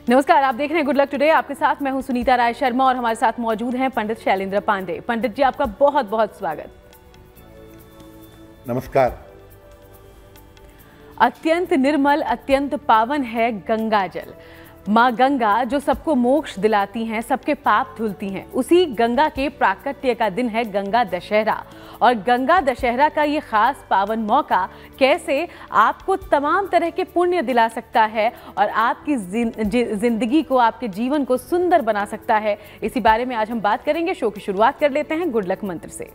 नमस्कार, आप देख रहे हैं गुड लक टुडे। आपके साथ मैं हूं सुनीता राय शर्मा और हमारे साथ मौजूद हैं पंडित शैलेंद्र पांडे। पंडित जी, आपका बहुत बहुत स्वागत। नमस्कार। अत्यंत निर्मल, अत्यंत पावन है गंगा जल। माँ गंगा जो सबको मोक्ष दिलाती हैं, सबके पाप धुलती हैं, उसी गंगा के प्राकट्य का दिन है गंगा दशहरा। और गंगा दशहरा का ये खास पावन मौका कैसे आपको तमाम तरह के पुण्य दिला सकता है और आपकी जिंदगी को, आपके जीवन को सुंदर बना सकता है, इसी बारे में आज हम बात करेंगे। शो की शुरुआत कर लेते हैं गुड लक मंत्र से।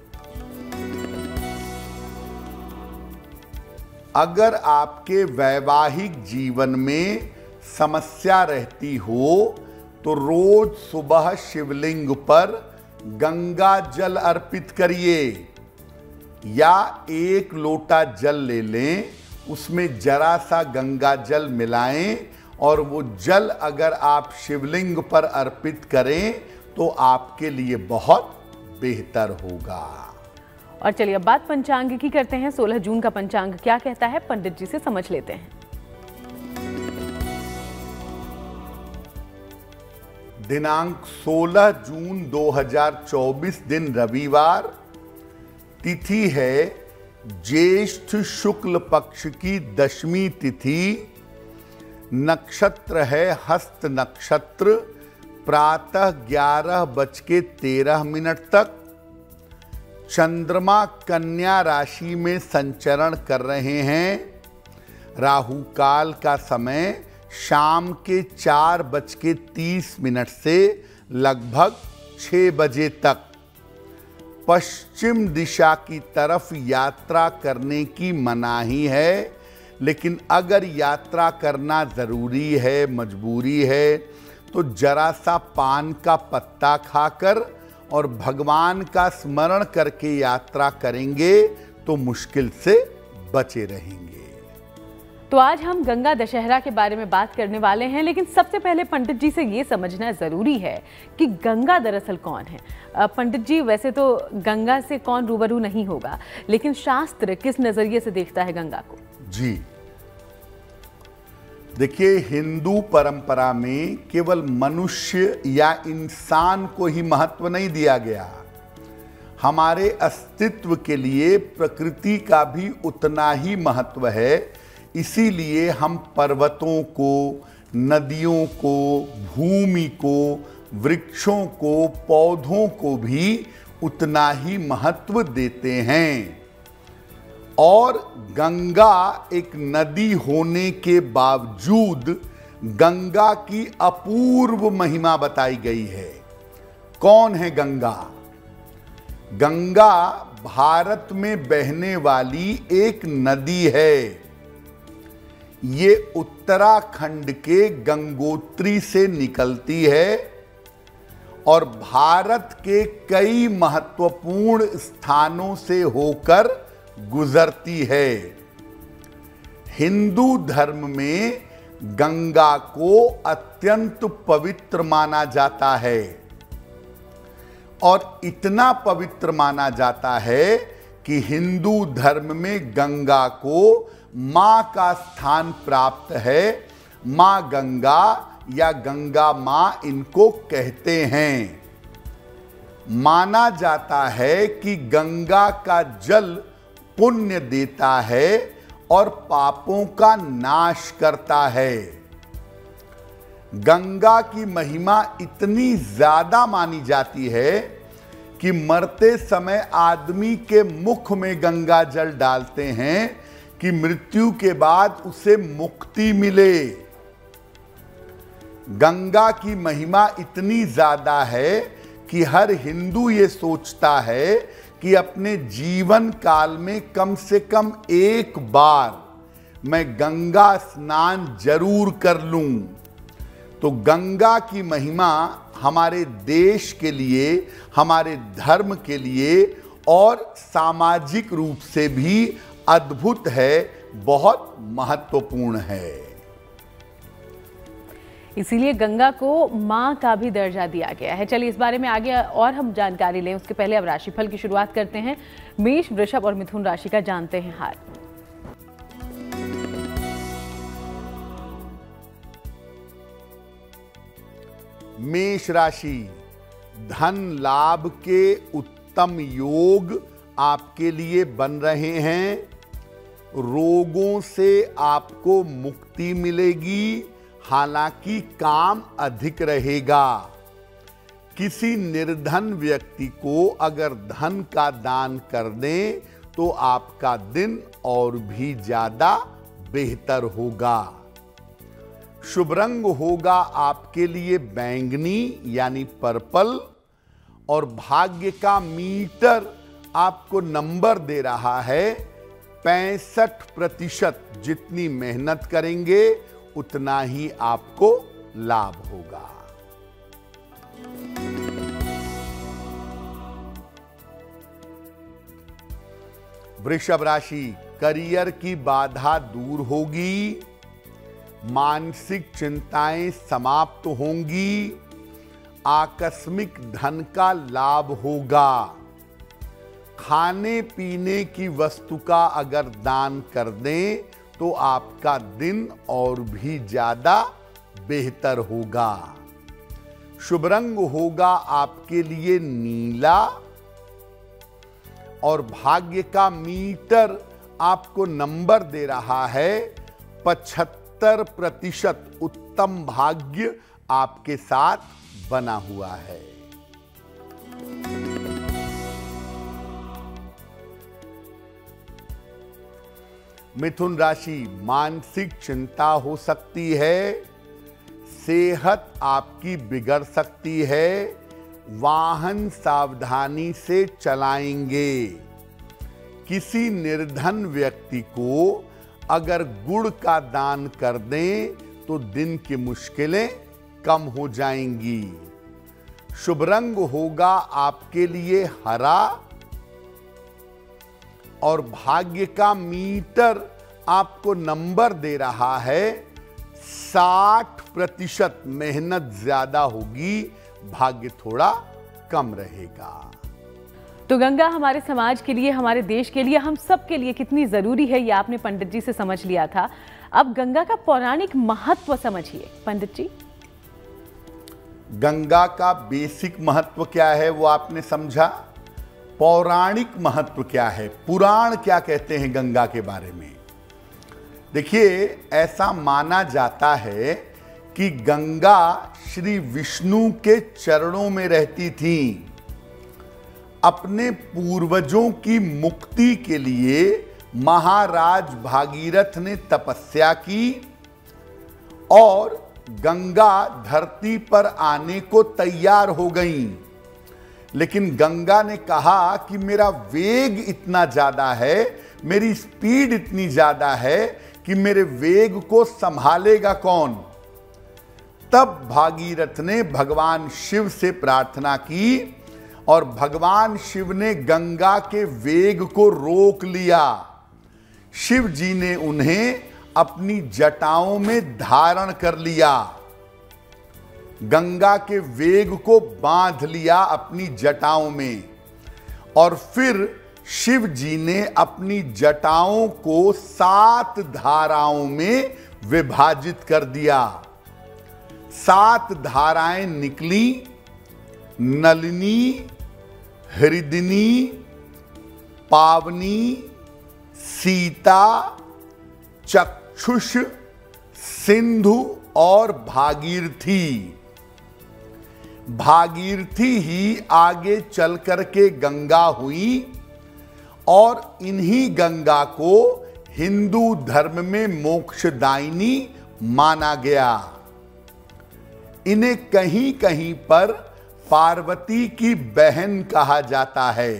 अगर आपके वैवाहिक जीवन में समस्या रहती हो तो रोज सुबह शिवलिंग पर गंगा जल अर्पित करिए या 1 लोटा जल ले लें, उसमें जरा सा गंगा जल मिलाएं और वो जल अगर आप शिवलिंग पर अर्पित करें तो आपके लिए बहुत बेहतर होगा। और चलिए अब बात पंचांग की करते हैं। 16 जून का पंचांग क्या कहता है, पंडित जी से समझ लेते हैं। दिनांक 16 जून 2024 दिन रविवार, तिथि है ज्येष्ठ शुक्ल पक्ष की दशमी तिथि, नक्षत्र है हस्त नक्षत्र, प्रातः 11:13 तक। चंद्रमा कन्या राशि में संचरण कर रहे हैं। राहु काल का समय शाम के 4:30 से लगभग 6 बजे तक। पश्चिम दिशा की तरफ यात्रा करने की मनाही है, लेकिन अगर यात्रा करना ज़रूरी है, मजबूरी है, तो जरा सा पान का पत्ता खाकर और भगवान का स्मरण करके यात्रा करेंगे तो मुश्किल से बचे रहेंगे। तो आज हम गंगा दशहरा के बारे में बात करने वाले हैं, लेकिन सबसे पहले पंडित जी से ये समझना जरूरी है कि गंगा दरअसल कौन है। पंडित जी, वैसे तो गंगा से कौन रूबरू नहीं होगा, लेकिन शास्त्र किस नजरिए से देखता है गंगा को? जी देखिए, हिंदू परंपरा में केवल मनुष्य या इंसान को ही महत्व नहीं दिया गया। हमारे अस्तित्व के लिए प्रकृति का भी उतना ही महत्व है। इसीलिए हम पर्वतों को, नदियों को, भूमि को, वृक्षों को, पौधों को भी उतना ही महत्व देते हैं। और गंगा एक नदी होने के बावजूद गंगा की अपूर्व महिमा बताई गई है। कौन है गंगा? गंगा भारत में बहने वाली एक नदी है। ये उत्तराखंड के गंगोत्री से निकलती है और भारत के कई महत्वपूर्ण स्थानों से होकर गुजरती है। हिंदू धर्म में गंगा को अत्यंत पवित्र माना जाता है और इतना पवित्र माना जाता है कि हिंदू धर्म में गंगा को मां का स्थान प्राप्त है। मां गंगा या गंगा मां इनको कहते हैं। माना जाता है कि गंगा का जल पुण्य देता है और पापों का नाश करता है। गंगा की महिमा इतनी ज्यादा मानी जाती है कि मरते समय आदमी के मुख में गंगा जल डालते हैं कि मृत्यु के बाद उसे मुक्ति मिले। गंगा की महिमा इतनी ज्यादा है कि हर हिंदू ये सोचता है कि अपने जीवन काल में कम से कम एक बार मैं गंगा स्नान जरूर कर लूं। तो गंगा की महिमा हमारे देश के लिए, हमारे धर्म के लिए और सामाजिक रूप से भी अद्भुत है, बहुत महत्वपूर्ण है। इसीलिए गंगा को मां का भी दर्जा दिया गया है। चलिए इस बारे में आगे और हम जानकारी लें, उसके पहले अब राशिफल की शुरुआत करते हैं। मेष, वृषभ और मिथुन राशि का जानते हैं हाल। मेष राशि, धन लाभ के उत्तम योग आपके लिए बन रहे हैं। रोगों से आपको मुक्ति मिलेगी, हालांकि काम अधिक रहेगा। किसी निर्धन व्यक्ति को अगर धन का दान कर दें तो आपका दिन और भी ज्यादा बेहतर होगा। शुभ रंग होगा आपके लिए बैंगनी यानी पर्पल, और भाग्य का मीटर आपको नंबर दे रहा है 65%। जितनी मेहनत करेंगे उतना ही आपको लाभ होगा। वृषभ राशि, करियर की बाधा दूर होगी, मानसिक चिंताएं समाप्त होंगी, आकस्मिक धन का लाभ होगा। खाने पीने की वस्तु का अगर दान कर दें तो आपका दिन और भी ज्यादा बेहतर होगा। शुभ रंग होगा आपके लिए नीला, और भाग्य का मीटर आपको नंबर दे रहा है 75%। उत्तम भाग्य आपके साथ बना हुआ है। मिथुन राशि, मानसिक चिंता हो सकती है, सेहत आपकी बिगड़ सकती है, वाहन सावधानी से चलाएंगे। किसी निर्धन व्यक्ति को अगर गुड़ का दान कर दें तो दिन की मुश्किलें कम हो जाएंगी। शुभ रंग होगा आपके लिए हरा, और भाग्य का मीटर आपको नंबर दे रहा है 60%। मेहनत ज्यादा होगी, भाग्य थोड़ा कम रहेगा। तो गंगा हमारे समाज के लिए, हमारे देश के लिए, हम सब के लिए कितनी जरूरी है ये आपने पंडित जी से समझ लिया था। अब गंगा का पौराणिक महत्व समझिए पंडित जी। गंगा का बेसिक महत्व क्या है वो आपने समझा। पौराणिक महत्व क्या है, पुराण क्या कहते हैं गंगा के बारे में। देखिए, ऐसा माना जाता है कि गंगा श्री विष्णु के चरणों में रहती थी। अपने पूर्वजों की मुक्ति के लिए महाराज भागीरथ ने तपस्या की और गंगा धरती पर आने को तैयार हो गईं। लेकिन गंगा ने कहा कि मेरा वेग इतना ज्यादा है, मेरी स्पीड इतनी ज्यादा है कि मेरे वेग को संभालेगा कौन। तब भागीरथ ने भगवान शिव से प्रार्थना की और भगवान शिव ने गंगा के वेग को रोक लिया। शिव जी ने उन्हें अपनी जटाओं में धारण कर लिया, गंगा के वेग को बांध लिया अपनी जटाओं में, और फिर शिव जी ने अपनी जटाओं को 7 धाराओं में विभाजित कर दिया। 7 धाराएं निकली, नलिनी, हृदिनी, पावनी, सीता, चक्षुष, सिंधु और भागीरथी। भागीरथी ही आगे चल करके गंगा हुई और इन्हीं गंगा को हिंदू धर्म में मोक्षदायिनी माना गया। इन्हें कहीं कहीं पर पार्वती की बहन कहा जाता है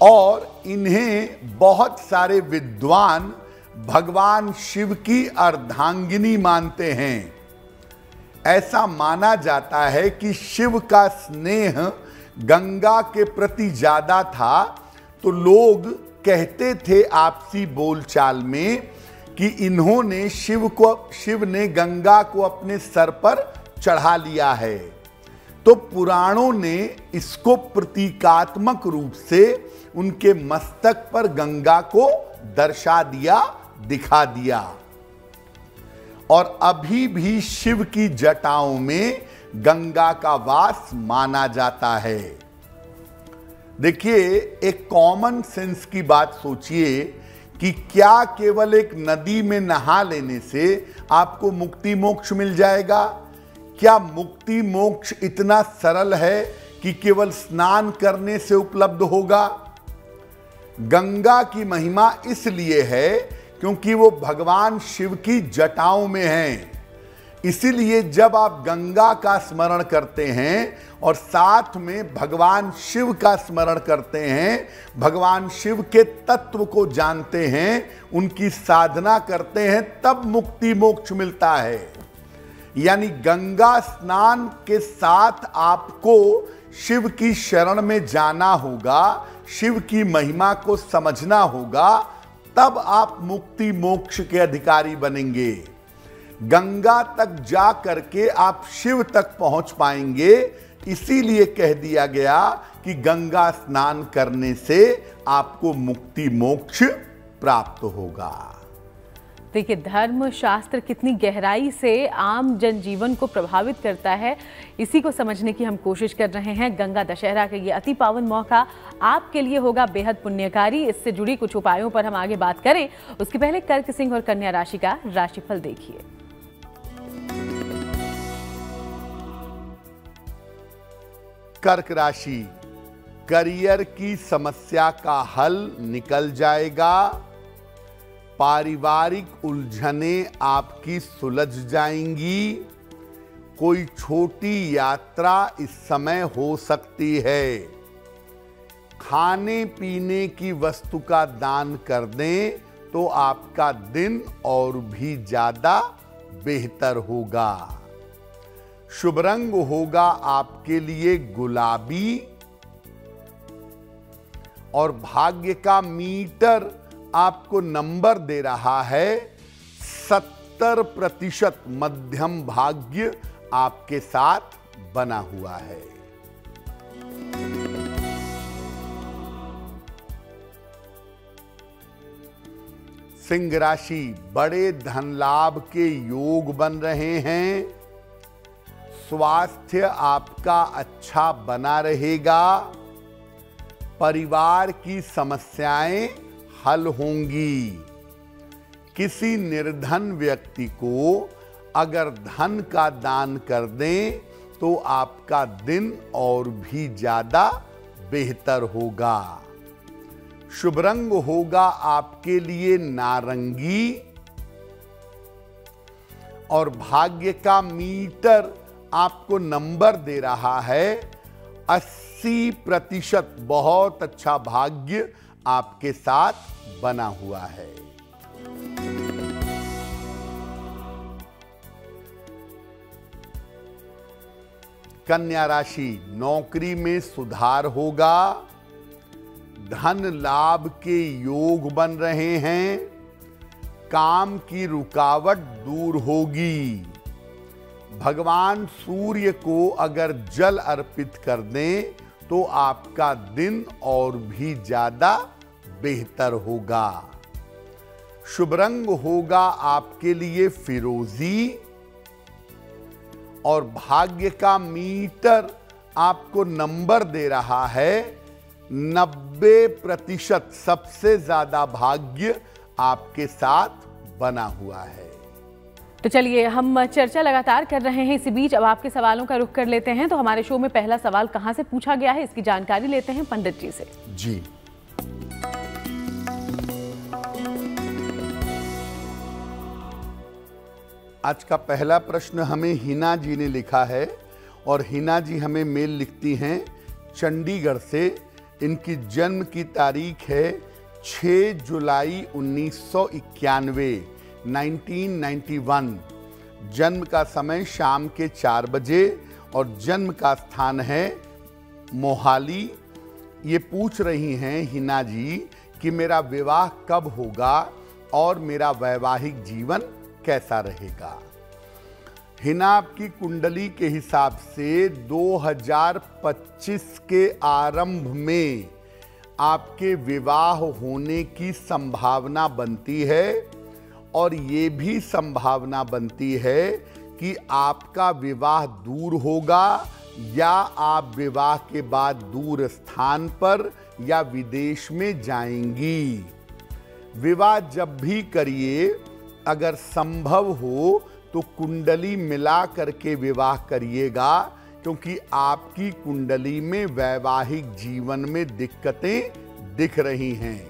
और इन्हें बहुत सारे विद्वान भगवान शिव की अर्धांगिनी मानते हैं। ऐसा माना जाता है कि शिव का स्नेह गंगा के प्रति ज्यादा था, तो लोग कहते थे आपसी बोलचाल में कि इन्होंने शिव ने गंगा को अपने सर पर चढ़ा लिया है। तो पुराणों ने इसको प्रतीकात्मक रूप से उनके मस्तक पर गंगा को दर्शा दिया, दिखा दिया। और अभी भी शिव की जटाओं में गंगा का वास माना जाता है। देखिए, एक कॉमन सेंस की बात सोचिए कि क्या केवल एक नदी में नहा लेने से आपको मुक्ति मोक्ष मिल जाएगा? क्या मुक्ति मोक्ष इतना सरल है कि केवल स्नान करने से उपलब्ध होगा? गंगा की महिमा इसलिए है क्योंकि वो भगवान शिव की जटाओं में है। इसीलिए जब आप गंगा का स्मरण करते हैं और साथ में भगवान शिव का स्मरण करते हैं, भगवान शिव के तत्व को जानते हैं, उनकी साधना करते हैं, तब मुक्ति मोक्ष मिलता है। यानी गंगा स्नान के साथ आपको शिव की शरण में जाना होगा, शिव की महिमा को समझना होगा, तब आप मुक्ति मोक्ष के अधिकारी बनेंगे। गंगा तक जा करके आप शिव तक पहुंच पाएंगे। इसीलिए कह दिया गया कि गंगा स्नान करने से आपको मुक्ति मोक्ष प्राप्त होगा। देखिए, धर्म शास्त्र कितनी गहराई से आम जनजीवन को प्रभावित करता है, इसी को समझने की हम कोशिश कर रहे हैं। गंगा दशहरा का ये अति पावन मौका आपके लिए होगा बेहद पुण्यकारी। इससे जुड़ी कुछ उपायों पर हम आगे बात करें, उसके पहले कर्क, सिंह और कन्या राशि का राशिफल देखिए। कर्क राशि, करियर की समस्या का हल निकल जाएगा। पारिवारिक उलझने आपकी सुलझ जाएंगी। कोई छोटी यात्रा इस समय हो सकती है। खाने पीने की वस्तु का दान कर दें तो आपका दिन और भी ज्यादा बेहतर होगा। शुभ रंग होगा आपके लिए गुलाबी और भाग्य का मीटर आपको नंबर दे रहा है 70%। मध्यम भाग्य आपके साथ बना हुआ है। सिंह राशि, बड़े धन लाभ के योग बन रहे हैं। स्वास्थ्य आपका अच्छा बना रहेगा। परिवार की समस्याएं हल होंगी। किसी निर्धन व्यक्ति को अगर धन का दान कर दें तो आपका दिन और भी ज्यादा बेहतर होगा। शुभ रंग होगा आपके लिए नारंगी और भाग्य का मीटर आपको नंबर दे रहा है 80%। बहुत अच्छा भाग्य आपके साथ बना हुआ है। कन्या राशि, नौकरी में सुधार होगा। धन लाभ के योग बन रहे हैं। काम की रुकावट दूर होगी। भगवान सूर्य को अगर जल अर्पित कर दें तो आपका दिन और भी ज्यादा बेहतर होगा। शुभ रंग होगा आपके लिए फिरोजी और भाग्य का मीटर आपको नंबर दे रहा है 90%। सबसे ज्यादा भाग्य आपके साथ बना हुआ है। तो चलिए, हम चर्चा लगातार कर रहे हैं, इसी बीच अब आपके सवालों का रुख कर लेते हैं। तो हमारे शो में पहला सवाल कहां से पूछा गया है, इसकी जानकारी लेते हैं पंडित जी से। जी, आज का पहला प्रश्न हमें हिना जी ने लिखा है और हिना जी हमें मेल लिखती हैं चंडीगढ़ से। इनकी जन्म की तारीख है 6 जुलाई 1991, 1991। जन्म का समय शाम के 4 बजे और जन्म का स्थान है मोहाली। ये पूछ रही हैं हिना जी कि मेरा विवाह कब होगा और मेरा वैवाहिक जीवन कैसा रहेगा। हिना, आपकी कुंडली के हिसाब से 2025 के आरंभ में आपके विवाह होने की संभावना बनती है और ये भी संभावना बनती है कि आपका विवाह दूर होगा या आप विवाह के बाद दूर स्थान पर या विदेश में जाएंगी। विवाह जब भी करिए, अगर संभव हो तो कुंडली मिला करके विवाह करिएगा, क्योंकि आपकी कुंडली में वैवाहिक जीवन में दिक्कतें दिख रही हैं।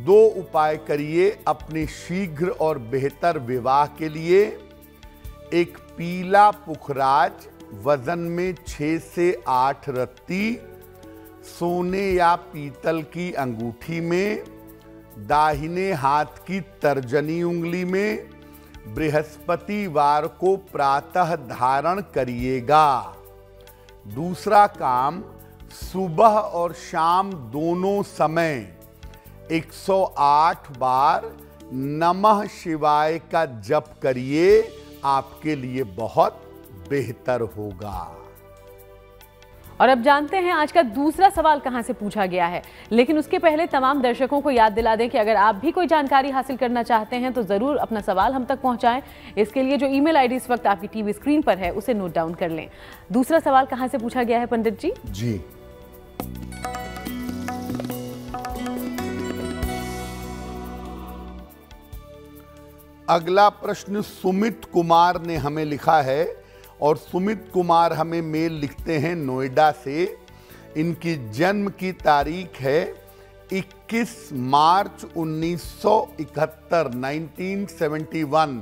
2 उपाय करिए अपने शीघ्र और बेहतर विवाह के लिए। एक पीला पुखराज वजन में 6 से 8 रत्ती सोने या पीतल की अंगूठी में, दाहिने हाथ की तर्जनी उंगली में बृहस्पतिवार को प्रातः धारण करिएगा। दूसरा काम, सुबह और शाम दोनों समय 108 बार नमः शिवाय का जप करिए, आपके लिए बहुत बेहतर होगा। और अब जानते हैं आज का दूसरा सवाल कहां से पूछा गया है। लेकिन उसके पहले तमाम दर्शकों को याद दिला दें कि अगर आप भी कोई जानकारी हासिल करना चाहते हैं तो जरूर अपना सवाल हम तक पहुंचाएं। इसके लिए जो ईमेल आईडी इस वक्त आपकी टीवी स्क्रीन पर है उसे नोट डाउन कर लें। दूसरा सवाल कहां से पूछा गया है पंडित जी? जी, अगला प्रश्न सुमित कुमार ने हमें लिखा है और सुमित कुमार हमें मेल लिखते हैं नोएडा से। इनकी जन्म की तारीख है 21 मार्च 1971, 1971।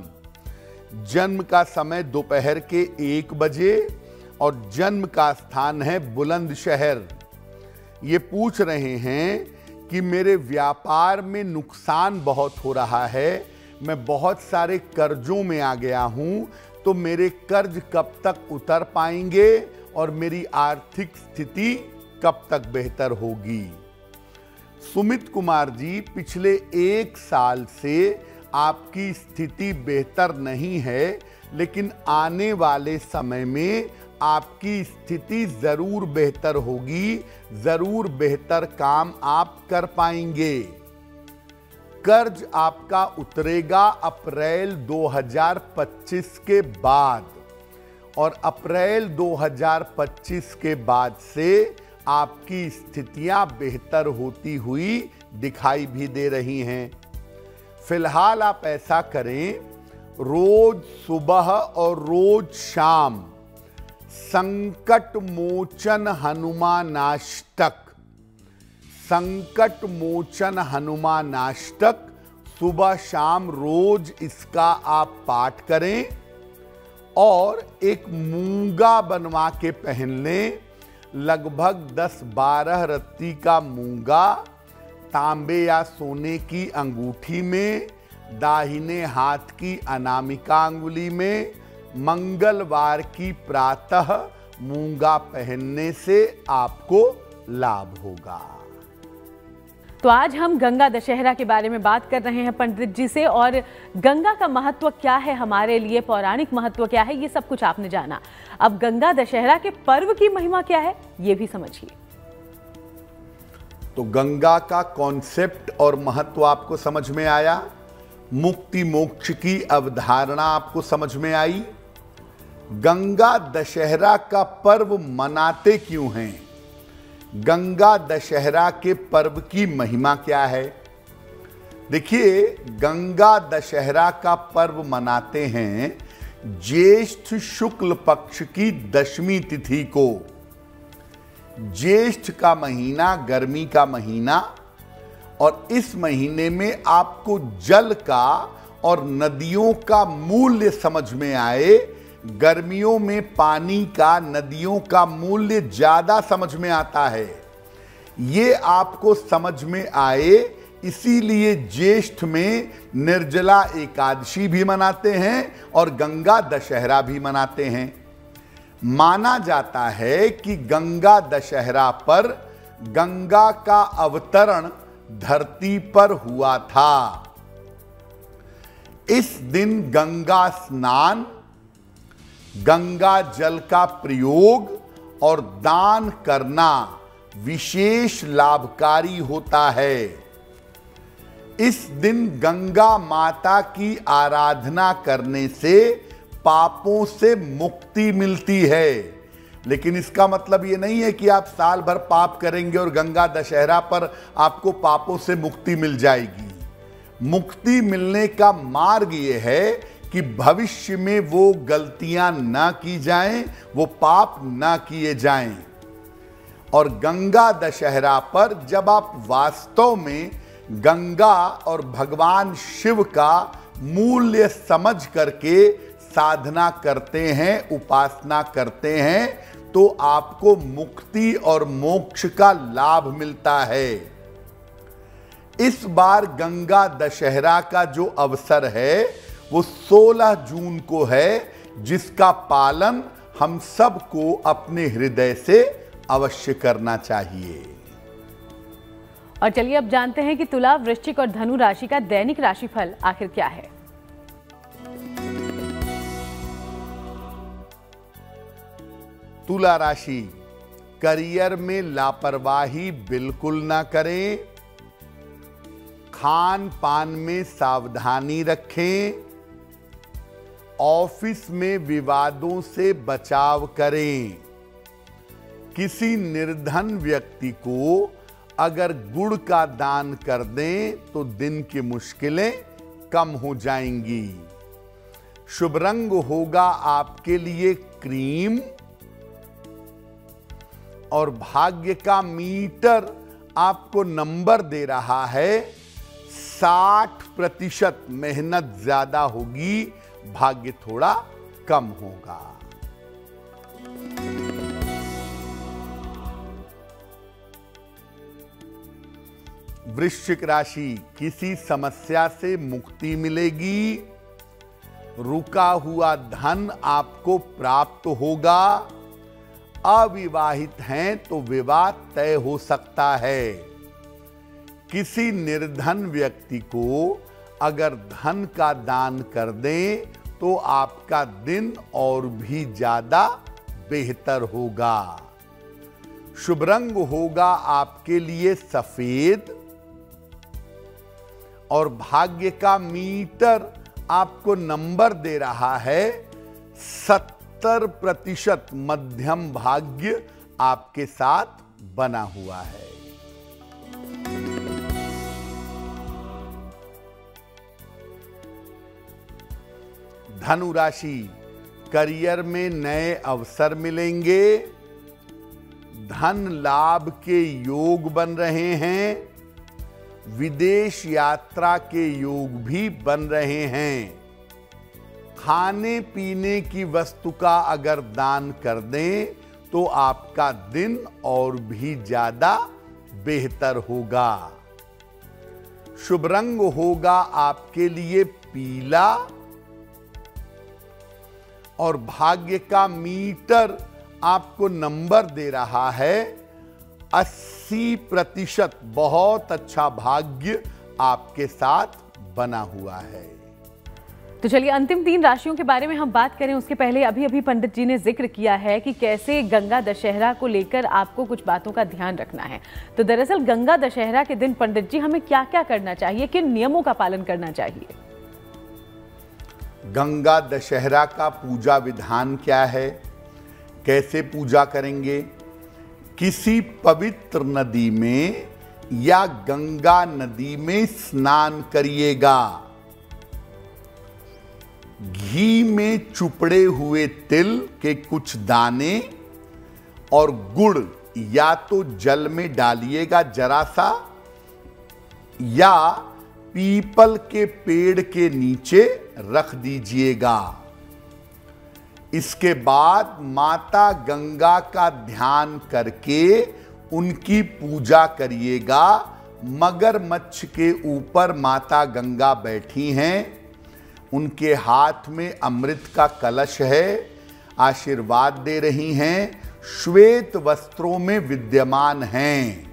जन्म का समय दोपहर के 1 बजे और जन्म का स्थान है बुलंदशहर। ये पूछ रहे हैं कि मेरे व्यापार में नुकसान बहुत हो रहा है, मैं बहुत सारे कर्जों में आ गया हूं, तो मेरे कर्ज कब तक उतर पाएंगे और मेरी आर्थिक स्थिति कब तक बेहतर होगी। सुमित कुमार जी, पिछले 1 साल से आपकी स्थिति बेहतर नहीं है, लेकिन आने वाले समय में आपकी स्थिति जरूर बेहतर होगी, जरूर बेहतर काम आप कर पाएंगे। कर्ज आपका उतरेगा अप्रैल 2025 के बाद, और अप्रैल 2025 के बाद से आपकी स्थितियां बेहतर होती हुई दिखाई भी दे रही हैं। फिलहाल आप ऐसा करें, रोज सुबह और रोज शाम संकट मोचन हनुमानाष्टक, संकट मोचन हनुमानाष्टक सुबह शाम रोज इसका आप पाठ करें, और एक मूंगा बनवा के पहन लें। लगभग 10-12 रत्ती का मूंगा तांबे या सोने की अंगूठी में, दाहिने हाथ की अनामिका अंगुली में, मंगलवार की प्रातः मूंगा पहनने से आपको लाभ होगा। तो आज हम गंगा दशहरा के बारे में बात कर रहे हैं पंडित जी से, और गंगा का महत्व क्या है हमारे लिए, पौराणिक महत्व क्या है, ये सब कुछ आपने जाना। अब गंगा दशहरा के पर्व की महिमा क्या है, ये भी समझिए। तो गंगा का कॉन्सेप्ट और महत्व आपको समझ में आया, मुक्ति मोक्ष की अवधारणा आपको समझ में आई। गंगा दशहरा का पर्व मनाते क्यों हैं, गंगा दशहरा के पर्व की महिमा क्या है? देखिए, गंगा दशहरा का पर्व मनाते हैं ज्येष्ठ शुक्ल पक्ष की 10वीं तिथि को। ज्येष्ठ का महीना गर्मी का महीना, और इस महीने में आपको जल का और नदियों का मूल्य समझ में आए। गर्मियों में पानी का, नदियों का मूल्य ज्यादा समझ में आता है, ये आपको समझ में आए, इसीलिए ज्येष्ठ में निर्जला एकादशी भी मनाते हैं और गंगा दशहरा भी मनाते हैं। माना जाता है कि गंगा दशहरा पर गंगा का अवतरण धरती पर हुआ था। इस दिन गंगा स्नान, गंगा जल का प्रयोग और दान करना विशेष लाभकारी होता है। इस दिन गंगा माता की आराधना करने से पापों से मुक्ति मिलती है। लेकिन इसका मतलब ये नहीं है कि आप साल भर पाप करेंगे और गंगा दशहरा पर आपको पापों से मुक्ति मिल जाएगी। मुक्ति मिलने का मार्ग ये है कि भविष्य में वो गलतियां ना की जाएं, वो पाप ना किए जाएं। और गंगा दशहरा पर जब आप वास्तव में गंगा और भगवान शिव का मूल्य समझ करके साधना करते हैं, उपासना करते हैं, तो आपको मुक्ति और मोक्ष का लाभ मिलता है। इस बार गंगा दशहरा का जो अवसर है वो 16 जून को है, जिसका पालन हम सबको अपने हृदय से अवश्य करना चाहिए। और चलिए अब जानते हैं कि तुला, वृश्चिक और धनु राशि का दैनिक राशिफल आखिर क्या है। तुला राशि, करियर में लापरवाही बिल्कुल ना करें, खान पान में सावधानी रखें, ऑफिस में विवादों से बचाव करें। किसी निर्धन व्यक्ति को अगर गुड़ का दान कर दें तो दिन की मुश्किलें कम हो जाएंगी। शुभ रंग होगा आपके लिए क्रीम, और भाग्य का मीटर आपको नंबर दे रहा है 60%। मेहनत ज्यादा होगी, भाग्य थोड़ा कम होगा। वृश्चिक राशि, किसी समस्या से मुक्ति मिलेगी, रुका हुआ धन आपको प्राप्त होगा, अविवाहित हैं तो विवाह तय हो सकता है। किसी निर्धन व्यक्ति को अगर धन का दान कर दें तो आपका दिन और भी ज्यादा बेहतर होगा। शुभ रंग होगा आपके लिए सफेद, और भाग्य का मीटर आपको नंबर दे रहा है 70%। मध्यम भाग्य आपके साथ बना हुआ है। धनु राशि, करियर में नए अवसर मिलेंगे, धन लाभ के योग बन रहे हैं, विदेश यात्रा के योग भी बन रहे हैं। खाने पीने की वस्तु का अगर दान कर दें तो आपका दिन और भी ज्यादा बेहतर होगा। शुभ रंग होगा आपके लिए पीला, और भाग्य का मीटर आपको नंबर दे रहा है 80%। बहुत अच्छा भाग्य आपके साथ बना हुआ है। तो चलिए अंतिम 3 राशियों के बारे में हम बात करें उसके पहले अभी पंडित जी ने जिक्र किया है कि कैसे गंगा दशहरा को लेकर आपको कुछ बातों का ध्यान रखना है। तो दरअसल गंगा दशहरा के दिन पंडित जी हमें क्या क्या करना चाहिए, किन नियमों का पालन करना चाहिए? गंगा दशहरा का पूजा विधान क्या है, कैसे पूजा करेंगे? किसी पवित्र नदी में या गंगा नदी में स्नान करिएगा। घी में चुपड़े हुए तिल के कुछ दाने और गुड़ या तो जल में डालिएगा जरा सा, या पीपल के पेड़ के नीचे रख दीजिएगा। इसके बाद माता गंगा का ध्यान करके उनकी पूजा करिएगा। मगरमच्छ के ऊपर माता गंगा बैठी हैं, उनके हाथ में अमृत का कलश है, आशीर्वाद दे रही हैं, श्वेत वस्त्रों में विद्यमान हैं।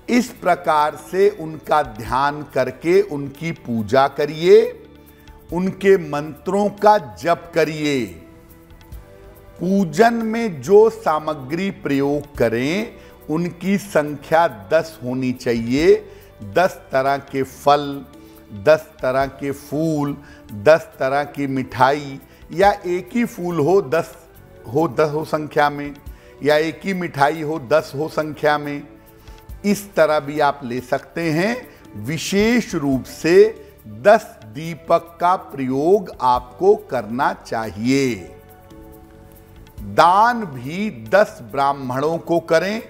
इस प्रकार से उनका ध्यान करके उनकी पूजा करिए, उनके मंत्रों का जप करिए। पूजन में जो सामग्री प्रयोग करें उनकी संख्या 10 होनी चाहिए। 10 तरह के फल, 10 तरह के फूल, 10 तरह की मिठाई, या एक ही फूल हो 10 हो संख्या में, या एक ही मिठाई हो 10 हो संख्या में, इस तरह भी आप ले सकते हैं। विशेष रूप से 10 दीपक का प्रयोग आपको करना चाहिए। दान भी 10 ब्राह्मणों को करें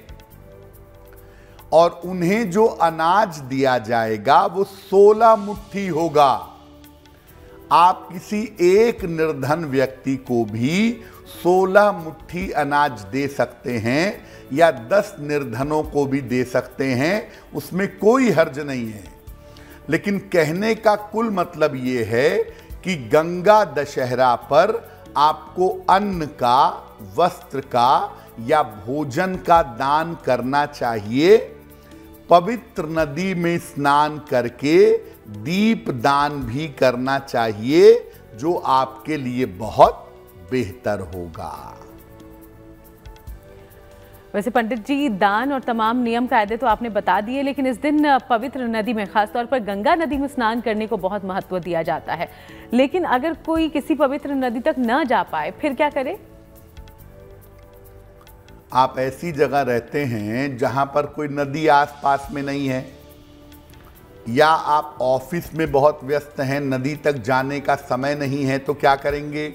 और उन्हें जो अनाज दिया जाएगा वो 16 मुट्ठी होगा। आप किसी एक निर्धन व्यक्ति को भी 16 मुट्ठी अनाज दे सकते हैं या 10 निर्धनों को भी दे सकते हैं, उसमें कोई हर्ज नहीं है। लेकिन कहने का कुल मतलब ये है कि गंगा दशहरा पर आपको अन्न का, वस्त्र का या भोजन का दान करना चाहिए। पवित्र नदी में स्नान करके दीप दान भी करना चाहिए, जो आपके लिए बहुत बेहतर होगा। वैसे पंडित जी, दान और तमाम नियम कायदे तो आपने बता दिए, लेकिन इस दिन पवित्र नदी में, खासतौर पर गंगा नदी में स्नान करने को बहुत महत्व दिया जाता है। लेकिन अगर कोई किसी पवित्र नदी तक न जा पाए, फिर क्या करे? आप ऐसी जगह रहते हैं जहां पर कोई नदी आसपास में नहीं है, या आप ऑफिस में बहुत व्यस्त हैं, नदी तक जाने का समय नहीं है, तो क्या करेंगे?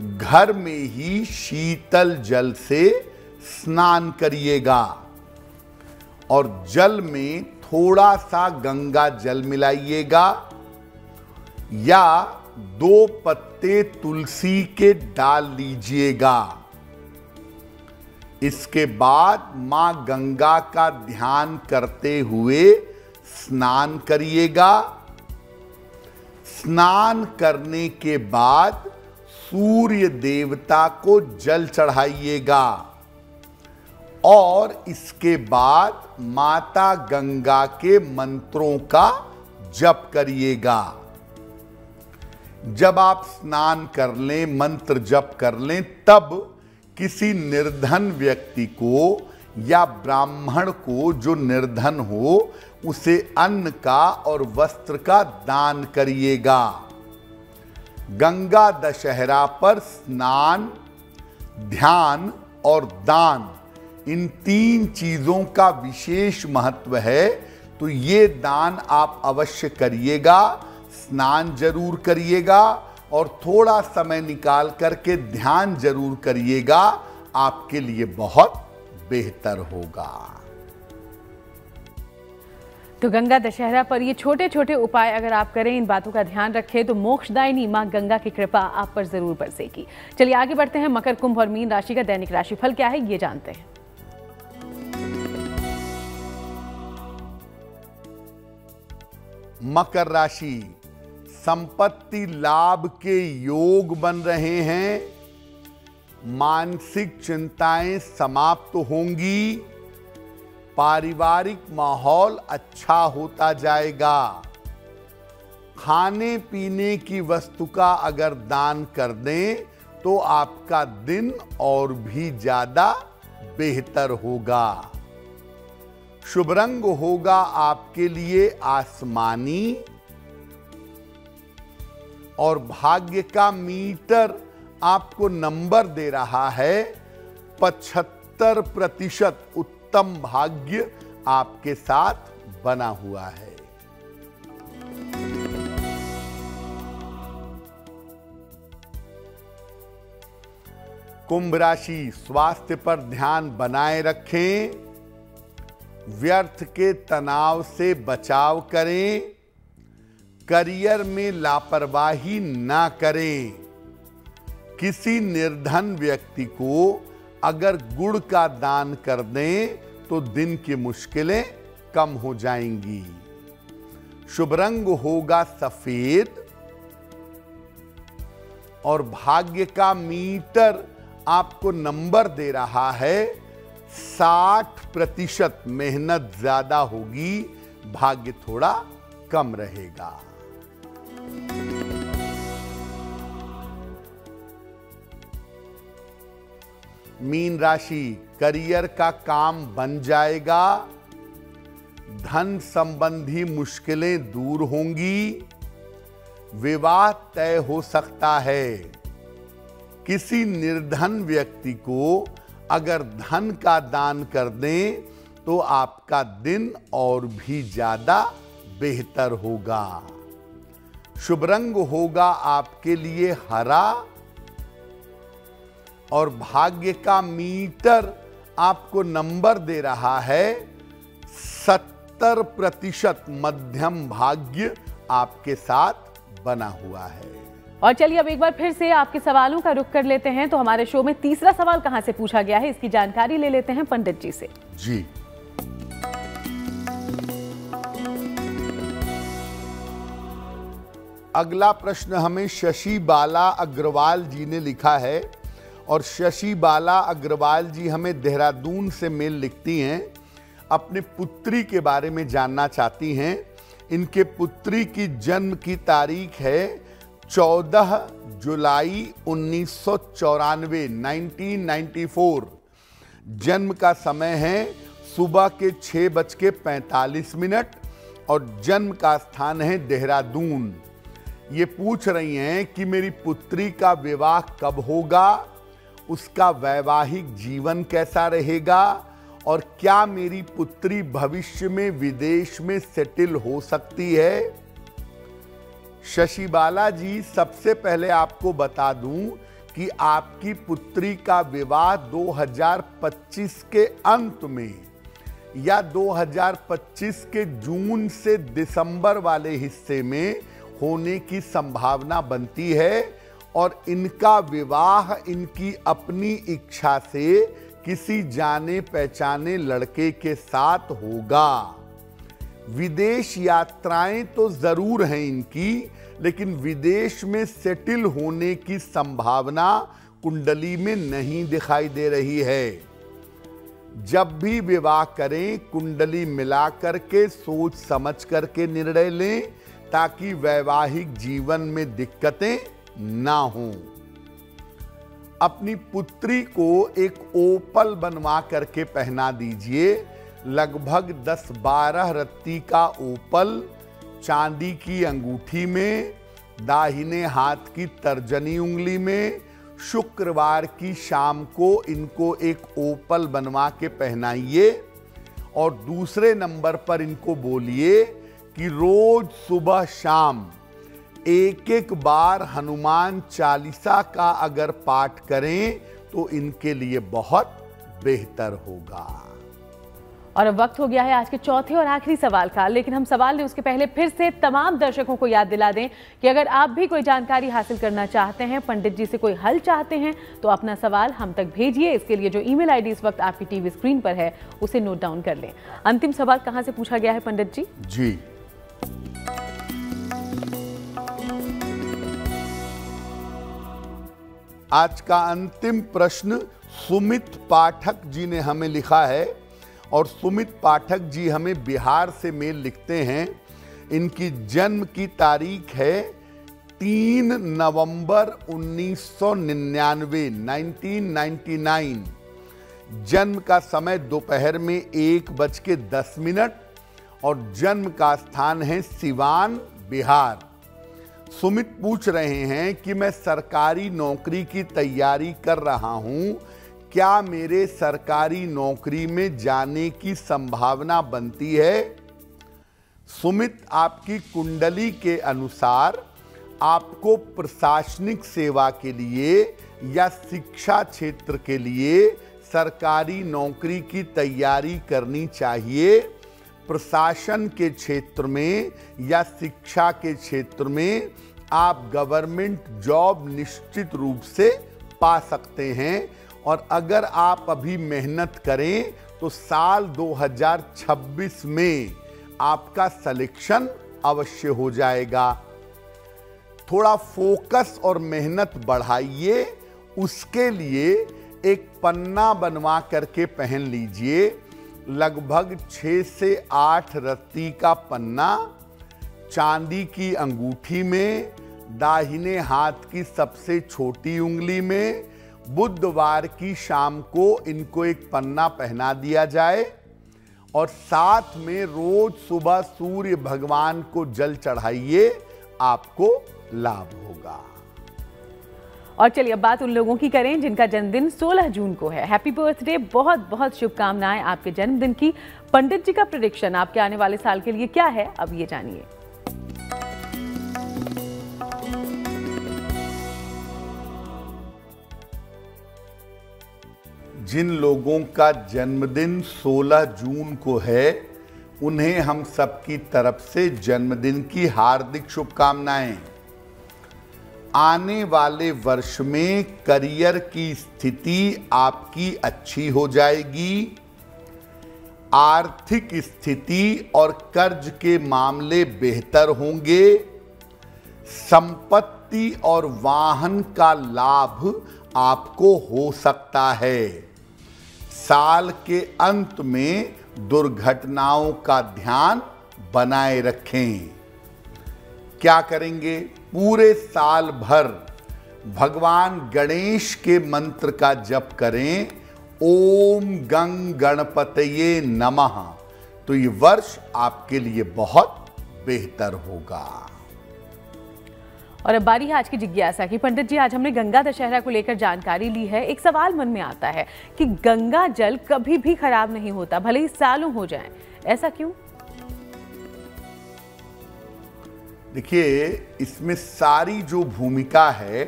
घर में ही शीतल जल से स्नान करिएगा और जल में थोड़ा सा गंगा जल मिलाइएगा, या 2 पत्ते तुलसी के डाल लीजिएगा। इसके बाद मां गंगा का ध्यान करते हुए स्नान करिएगा। स्नान करने के बाद सूर्य देवता को जल चढ़ाइएगा और इसके बाद माता गंगा के मंत्रों का जप करिएगा। जब आप स्नान कर लें, मंत्र जप कर लें, तब किसी निर्धन व्यक्ति को या ब्राह्मण को जो निर्धन हो, उसे अन्न का और वस्त्र का दान करिएगा। गंगा दशहरा पर स्नान, ध्यान और दान, इन 3 चीजों का विशेष महत्व है, तो ये दान आप अवश्य करिएगा। स्नान जरूर करिएगा और थोड़ा समय निकाल करके ध्यान जरूर करिएगा, आपके लिए बहुत बेहतर होगा। तो गंगा दशहरा पर ये छोटे छोटे उपाय अगर आप करें, इन बातों का ध्यान रखें, तो मोक्षदायिनी मां गंगा की कृपा आप पर जरूर बरसेगी। चलिए आगे बढ़ते हैं। मकर, कुंभ और मीन राशि का दैनिक राशिफल क्या है, ये जानते हैं। मकर राशि, संपत्ति लाभ के योग बन रहे हैं। मानसिक चिंताएं समाप्त होंगी। पारिवारिक माहौल अच्छा होता जाएगा। खाने पीने की वस्तु का अगर दान कर दें तो आपका दिन और भी ज्यादा बेहतर होगा। शुभ रंग होगा आपके लिए आसमानी और भाग्य का मीटर आपको नंबर दे रहा है 75%। उत्तम भाग्य आपके साथ बना हुआ है। कुंभ राशि, स्वास्थ्य पर ध्यान बनाए रखें। व्यर्थ के तनाव से बचाव करें। करियर में लापरवाही ना करें। किसी निर्धन व्यक्ति को अगर गुड़ का दान कर दें तो दिन की मुश्किलें कम हो जाएंगी। शुभ रंग होगा सफेद और भाग्य का मीटर आपको नंबर दे रहा है 60%। मेहनत ज्यादा होगी, भाग्य थोड़ा कम रहेगा। मीन राशि, करियर का काम बन जाएगा। धन संबंधी मुश्किलें दूर होंगी। विवाह तय हो सकता है। किसी निर्धन व्यक्ति को अगर धन का दान कर दें तो आपका दिन और भी ज्यादा बेहतर होगा। शुभ रंग होगा आपके लिए हरा और भाग्य का मीटर आपको नंबर दे रहा है 70% मध्यम भाग्य आपके साथ बना हुआ है। और चलिए अब एक बार फिर से आपके सवालों का रुख कर लेते हैं। तो हमारे शो में तीसरा सवाल कहां से पूछा गया है, इसकी जानकारी ले लेते हैं पंडित जी से। जी, अगला प्रश्न हमें शशि बाला अग्रवाल जी ने लिखा है और शशि बाला अग्रवाल जी हमें देहरादून से मेल लिखती हैं। अपने पुत्री के बारे में जानना चाहती हैं। इनके पुत्री की जन्म की तारीख है 14 जुलाई 1994, 1994। जन्म का समय है सुबह के 6:45 और जन्म का स्थान है देहरादून। ये पूछ रही हैं कि मेरी पुत्री का विवाह कब होगा, उसका वैवाहिक जीवन कैसा रहेगा और क्या मेरी पुत्री भविष्य में विदेश में सेटल हो सकती है। शशि बाला जी, सबसे पहले आपको बता दूं कि आपकी पुत्री का विवाह 2025 के अंत में या 2025 के जून से दिसंबर वाले हिस्से में होने की संभावना बनती है और इनका विवाह इनकी अपनी इच्छा से किसी जाने पहचाने लड़के के साथ होगा। विदेश यात्राएं तो जरूर हैं इनकी, लेकिन विदेश में सेटल होने की संभावना कुंडली में नहीं दिखाई दे रही है। जब भी विवाह करें कुंडली मिला करके सोच समझ करके निर्णय लें ताकि वैवाहिक जीवन में दिक्कतें ना हों। अपनी पुत्री को एक ओपल बनवा करके पहना दीजिए। लगभग 10-12 रत्ती का ओपल चांदी की अंगूठी में, दाहिने हाथ की तर्जनी उंगली में। शुक्रवार की शाम को इनको एक ओपल बनवा के पहनाइए और दूसरे नंबर पर इनको बोलिए कि रोज सुबह शाम एक बार हनुमान चालीसा का अगर पाठ करें तो इनके लिए बहुत बेहतर होगा। और अब वक्त हो गया है आज के चौथे और आखिरी सवाल का, लेकिन हम सवाल लें उसके पहले फिर से तमाम दर्शकों को याद दिला दें कि अगर आप भी कोई जानकारी हासिल करना चाहते हैं, पंडित जी से कोई हल चाहते हैं, तो अपना सवाल हम तक भेजिए। इसके लिए जो ईमेल आईडी इस वक्त आपकी टीवी स्क्रीन पर है उसे नोट डाउन कर लें। अंतिम सवाल कहां से पूछा गया है पंडित जी? जी, आज का अंतिम प्रश्न सुमित पाठक जी ने हमें लिखा है और सुमित पाठक जी हमें बिहार से मेल लिखते हैं। इनकी जन्म की तारीख है 3 नवंबर 1999, 1999। जन्म का समय दोपहर में 1:10 और जन्म का स्थान है सिवान, बिहार। सुमित पूछ रहे हैं कि मैं सरकारी नौकरी की तैयारी कर रहा हूं, क्या मेरे सरकारी नौकरी में जाने की संभावना बनती है? सुमित, आपकी कुंडली के अनुसार आपको प्रशासनिक सेवा के लिए या शिक्षा क्षेत्र के लिए सरकारी नौकरी की तैयारी करनी चाहिए। प्रशासन के क्षेत्र में या शिक्षा के क्षेत्र में आप गवर्नमेंट जॉब निश्चित रूप से पा सकते हैं और अगर आप अभी मेहनत करें तो साल 2026 में आपका सिलेक्शन अवश्य हो जाएगा। थोड़ा फोकस और मेहनत बढ़ाइए। उसके लिए एक पन्ना बनवा करके पहन लीजिए। लगभग 6 से 8 रत्ती का पन्ना, चांदी की अंगूठी में, दाहिने हाथ की सबसे छोटी उंगली में। बुधवार की शाम को इनको एक पन्ना पहना दिया जाए और साथ में रोज सुबह सूर्य भगवान को जल चढ़ाइए। आपको लाभ होगा। और चलिए अब बात उन लोगों की करें जिनका जन्मदिन 16 जून को है। हैप्पी बर्थडे, बहुत बहुत शुभकामनाएं आपके जन्मदिन की। पंडित जी का प्रेडिक्शन आपके आने वाले साल के लिए क्या है, अब ये जानिए। जिन लोगों का जन्मदिन 16 जून को है, उन्हें हम सबकी तरफ से जन्मदिन की हार्दिक शुभकामनाएं। आने वाले वर्ष में करियर की स्थिति आपकी अच्छी हो जाएगी। आर्थिक स्थिति और कर्ज के मामले बेहतर होंगे। संपत्ति और वाहन का लाभ आपको हो सकता है। साल के अंत में दुर्घटनाओं का ध्यान बनाए रखें। क्या करेंगे? पूरे साल भर भगवान गणेश के मंत्र का जप करें, ओम गंग गणपतये नमः। तो ये वर्ष आपके लिए बहुत बेहतर होगा। और अब बारी है आज की जिज्ञासा की। पंडित जी, आज हमने गंगा दशहरा को लेकर जानकारी ली है। एक सवाल मन में आता है कि गंगा जल कभी भी खराब नहीं होता, भले ही सालों हो जाएं, ऐसा क्यों? देखिए, इसमें सारी जो भूमिका है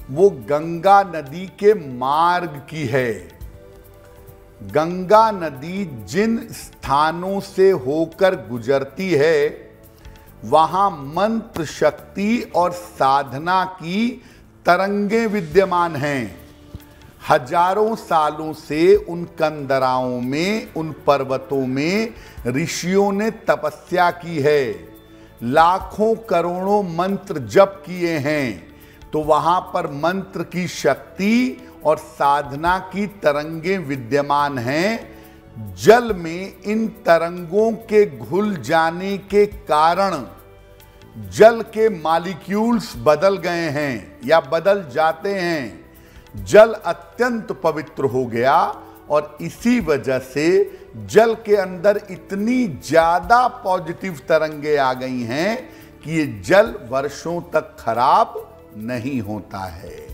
वो गंगा नदी के मार्ग की है। गंगा नदी जिन स्थानों से होकर गुजरती है, वहां मंत्र शक्ति और साधना की तरंगें विद्यमान हैं। हजारों सालों से उन कंदराओं में, उन पर्वतों में ऋषियों ने तपस्या की है, लाखों करोड़ों मंत्र जप किए हैं। तो वहां पर मंत्र की शक्ति और साधना की तरंगें विद्यमान हैं। जल में इन तरंगों के घुल जाने के कारण जल के मॉलिक्यूल्स बदल गए हैं या बदल जाते हैं। जल अत्यंत पवित्र हो गया और इसी वजह से जल के अंदर इतनी ज्यादा पॉजिटिव तरंगे आ गई हैं कि ये जल वर्षों तक खराब नहीं होता है।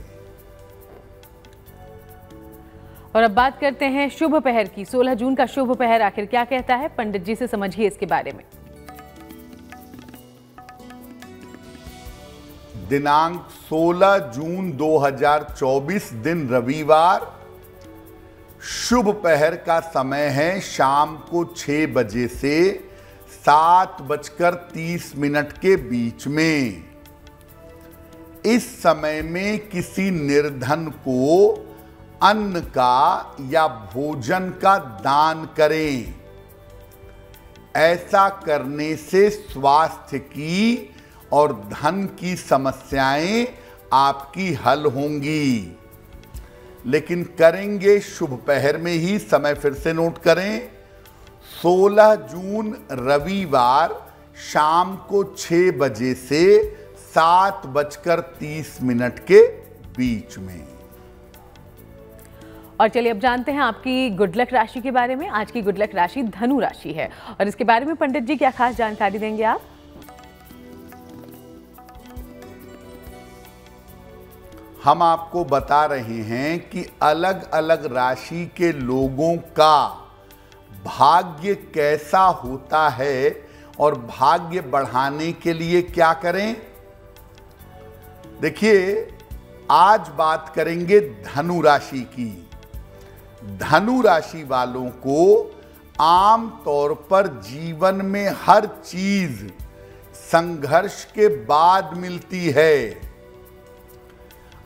और अब बात करते हैं शुभ पहर की। 16 जून का शुभ पहर आखिर क्या कहता है, पंडित जी से समझिए इसके बारे में। दिनांक 16 जून 2024 दिन रविवार। शुभ पहर का समय है शाम को 6 बजे से 7:30 के बीच में। इस समय में किसी निर्धन को अन्न का या भोजन का दान करें। ऐसा करने से स्वास्थ्य की और धन की समस्याएं आपकी हल होंगी। लेकिन करेंगे शुभ पहर में ही। समय फिर से नोट करें, 16 जून रविवार शाम को 6 बजे से 7:30 के बीच में। और चलिए अब जानते हैं आपकी गुड लक राशि के बारे में। आज की गुड लक राशि धनु राशि है और इसके बारे में पंडित जी क्या खास जानकारी देंगे आप? हम आपको बता रहे हैं कि अलग अलग राशि के लोगों का भाग्य कैसा होता है और भाग्य बढ़ाने के लिए क्या करें। देखिए, आज बात करेंगे धनु राशि की। धनु राशि वालों को आम तौर पर जीवन में हर चीज संघर्ष के बाद मिलती है।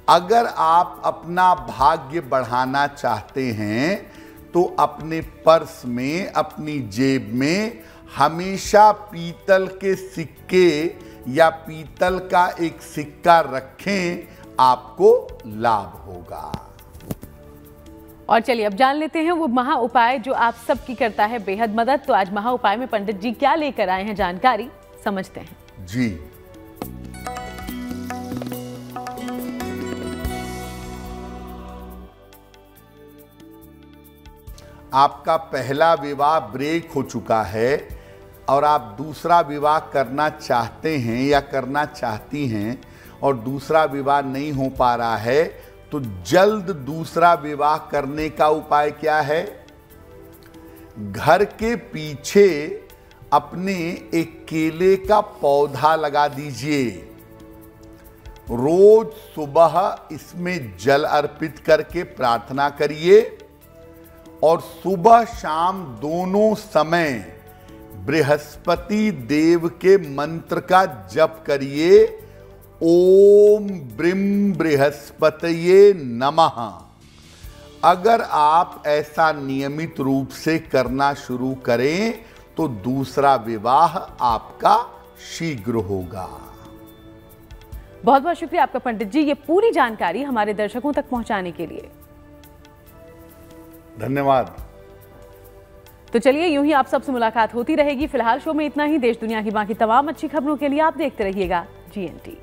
अगर आप अपना भाग्य बढ़ाना चाहते हैं तो अपने पर्स में, अपनी जेब में हमेशा पीतल के सिक्के या पीतल का एक सिक्का रखें, आपको लाभ होगा। और चलिए अब जान लेते हैं वो महा उपाय जो आप सबकी करता है बेहद मदद। तो आज महा उपाय में पंडित जी क्या लेकर आए हैं, जानकारी समझते हैं। जी, आपका पहला विवाह ब्रेक हो चुका है, और आप दूसरा विवाह करना चाहते हैं या करना चाहती हैं और दूसरा विवाह नहीं हो पा रहा है, तो जल्द दूसरा विवाह करने का उपाय क्या है? घर के पीछे अपने एक केले का पौधा लगा दीजिए। रोज सुबह इसमें जल अर्पित करके प्रार्थना करिए और सुबह शाम दोनों समय बृहस्पति देव के मंत्र का जप करिए। ओम ब्रीम बृहस्पतये नमः। अगर आप ऐसा नियमित रूप से करना शुरू करें तो दूसरा विवाह आपका शीघ्र होगा। बहुत बहुत शुक्रिया आपका पंडित जी, ये पूरी जानकारी हमारे दर्शकों तक पहुंचाने के लिए। धन्यवाद। तो चलिए, यूं ही आप सबसे मुलाकात होती रहेगी। फिलहाल शो में इतना ही। देश दुनिया की बाकी तमाम अच्छी खबरों के लिए आप देखते रहिएगा GNT।